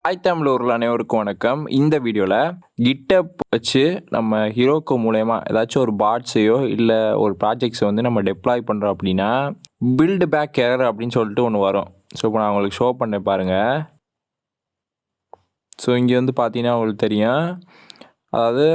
தமிழ் ஊரில் அனைவருக்கும் வணக்கம். இந்த வீடியோவில் கிட்டப் வச்சு நம்ம ஹீரோக்கு மூலயமா ஏதாச்சும் ஒரு பாட்ஸையோ இல்லை ஒரு ப்ராஜெக்ட்ஸை வந்து நம்ம டெப்ளாய் பண்ணுறோம் அப்படின்னா பில்டு பேக் எரர் அப்படின்னு சொல்லிட்டு ஒன்று வரும். ஸோ இப்போ நான் உங்களுக்கு ஷோ பண்ண பாருங்கள். ஸோ இங்கே வந்து பார்த்தீங்கன்னா உங்களுக்கு தெரியும், அதாவது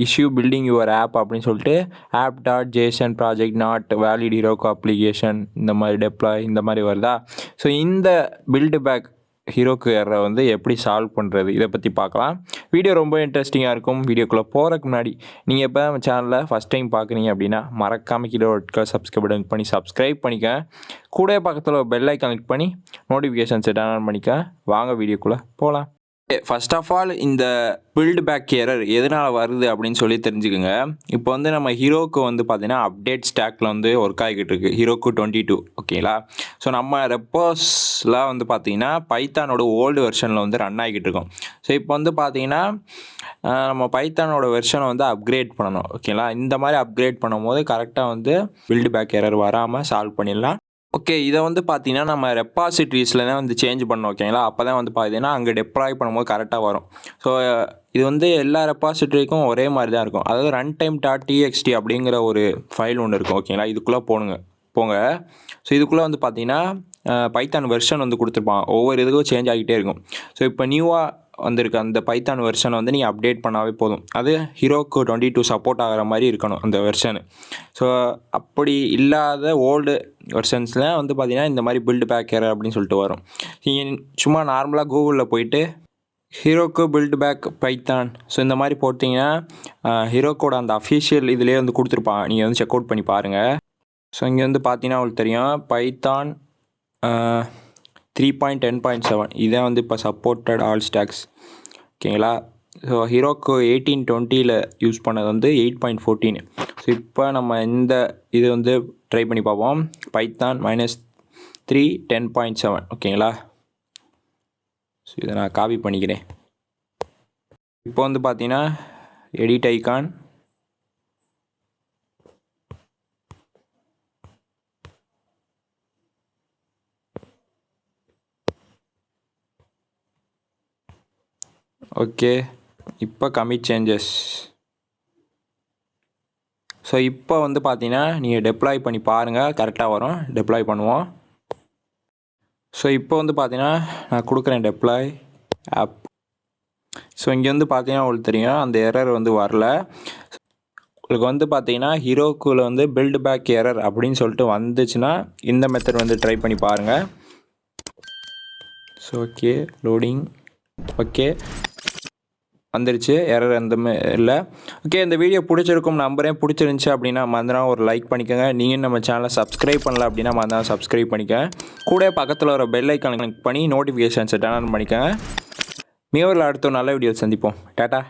இஷ்யூ பில்டிங் யுவர் ஆப் அப்படின்னு சொல்லிட்டு app.json ப்ராஜெக்ட் நாட் வேலிட் ஹீரோக்கு அப்ளிகேஷன் இந்த மாதிரி டெப்ளாய் இந்த மாதிரி வருதா. ஸோ இந்த பில்டு பேக் ஹீரோக்கு எரரை வந்து எப்படி சால்வ் பண்ணுறது இதை பற்றி பார்க்கலாம். வீடியோ ரொம்ப இன்ட்ரெஸ்டிங்காக இருக்கும். வீடியோக்குள்ளே போகிறதுக்கு முன்னாடி நீங்கள் எப்போ நம்ம சேனலில் ஃபஸ்ட் டைம் பார்க்குறீங்க அப்படின்னா மறக்காமல் கீழே ஒரு சப்ஸ்கிரைப் பட்டன் பண்ணி சப்ஸ்கிரைப் பண்ணிக்க. கூட பக்கத்தில் பெல் ஐக்கான் கிளிக் பண்ணி நோட்டிஃபிகேஷன் செட் ஆன் பண்ணிக்க. வாங்க வீடியோக்குள்ளே போகலாம். ஃபர்ஸ்ட் ஆஃப் ஆல் இந்த பில்டு பேக் எரர் எதனால் வருது அப்படின்னு சொல்லி தெரிஞ்சுக்கோங்க. இப்போ வந்து நம்ம ஹீரோக்கு வந்து பார்த்தீங்கன்னா அப்டேட் ஸ்டாக்கில் வந்து ஒர்க் ஆகிக்கிட்டு இருக்குது, ஹீரோக்கு 22 ஓகேங்களா. ஸோ நம்ம ரெப்போஸ்லாம் வந்து பார்த்தீங்கன்னா பைத்தானோட ஓல்டு வெர்ஷனில் வந்து ரன் ஆகிக்கிட்டு இருக்கோம். ஸோ இப்போ வந்து பார்த்தீங்கன்னா நம்ம பைத்தானோட வெர்ஷனை வந்து அப்கிரேட் பண்ணணும் ஓகேங்களா. இந்த மாதிரி அப்கிரேட் பண்ணும்போது கரெக்டாக வந்து பில்டு பேக் எரர் வராமல் சால்வ் பண்ணிடலாம். ஓகே, இதை வந்து பார்த்தீங்கன்னா நம்ம ரெப்பாசிட்ரிஸில் தான் வந்து சேஞ்ச் பண்ணோம் ஓகேங்களா. அப்போ தான் வந்து பார்த்தீங்கன்னா அங்கே டெப்ளாய் பண்ணும்போது கரெக்டாக வரும். ஸோ இது வந்து எல்லா ரெப்பாசிட்ரிக்கும் ஒரே மாதிரி தான் இருக்கும். அதாவது runtime.txt அப்படிங்கிற ஒரு ஃபைல் ஒன்று இருக்கும் ஓகேங்களா. இதுக்குள்ளே போங்க. ஸோ இதுக்குள்ளே வந்து பார்த்தீங்கன்னா பைத்தான் வெர்ஷன் வந்து கொடுத்துருப்பான். ஒவ்வொரு இதுக்கும் சேஞ்ச் ஆகிட்டே இருக்கும். ஸோ இப்போ நியூவாக வந்திருக்கு அந்த பைத்தான் வெர்ஷனை வந்து நீங்கள் அப்டேட் பண்ணாவே போதும். அது ஹீரோக்கு 22 சப்போர்ட் ஆகிற மாதிரி இருக்கணும் அந்த வெர்ஷனு. ஸோ அப்படி இல்லாத ஓல்டு வெர்ஷன்ஸில் வந்து பார்த்தீங்கன்னா இந்த மாதிரி பில்டு பேக் எரர் அப்படின்னு சொல்லிட்டு வரும். நீங்கள் சும்மா நார்மலாக கூகுளில் போயிட்டு ஹீரோக்கு பில்டு பேக் பைத்தான் ஸோ இந்த மாதிரி போட்டிங்கன்னா ஹீரோக்கோட அந்த அஃபிஷியல் இதிலே வந்து கொடுத்துருப்பான். நீங்கள் வந்து செக் அவுட் பண்ணி பாருங்கள். ஸோ இங்கே வந்து பார்த்தீங்கன்னா உங்களுக்கு தெரியும் பைத்தான் 3.10.7 இதான் வந்து இப்போ சப்போர்ட்டட் ஆல் ஸ்டாக்ஸ் ஓகேங்களா. ஸோ ஹீரோக்கு 1820 யூஸ் பண்ணது வந்து 8.14. ஸோ இப்போ நம்ம இந்த இது வந்து ட்ரை பண்ணி பார்ப்போம். பைத்தான் -3.10.7 ஓகேங்களா. ஸோ இதை நான் காப்பி பண்ணிக்கிறேன். இப்போ வந்து பார்த்தீங்கன்னா எடிட் ஐகான், ஓகே. இப்போ கமிட் சேஞ்சஸ். ஸோ இப்போ வந்து பார்த்தீங்கன்னா நீங்கள் டெப்ளாய் பண்ணி பாருங்கள், கரெக்டாக வரும். டெப்ளாய் பண்ணுவோம். ஸோ இப்போ வந்து பார்த்தீங்கன்னா நான் கொடுக்குறேன் டெப்ளாய் ஆப். ஸோ இங்கே வந்து பார்த்தீங்கன்னா உங்களுக்கு தெரியும் அந்த எரர் வந்து வரல. உங்களுக்கு வந்து பார்த்தீங்கன்னா ஹீரோக்குள்ள வந்து பில்டு பேக் எரர் அப்படின்னு சொல்லிட்டு வந்துச்சுன்னா இந்த மெத்தட் வந்து ட்ரை பண்ணி பாருங்கள். So okay, loading. ஓகே வந்துருச்சு, எரர் எந்த இல்லை. ஓகே, இந்த வீடியோ பிடிச்சிருக்கும் நம்புறேன். பிடிச்சிருந்துச்சி அப்படின்னா மறந்துடாம ஒரு லைக் பண்ணிக்கோங்க. நீங்கள் நம்ம சேனலை சப்ஸ்கிரைப் பண்ணல அப்படின்னா மறந்துடாம சப்ஸ்கிரைப் பண்ணிக்கோங்க. கூட பக்கத்தில் ஒரு பெல் ஐக்கான் கிளிக் பண்ணி நோட்டிஃபிகேஷன் செட் ஆன் பண்ணிக்கோங்க. மீண்டும் அடுத்த நல்ல வீடியோ சந்திப்போம். டாட்டா.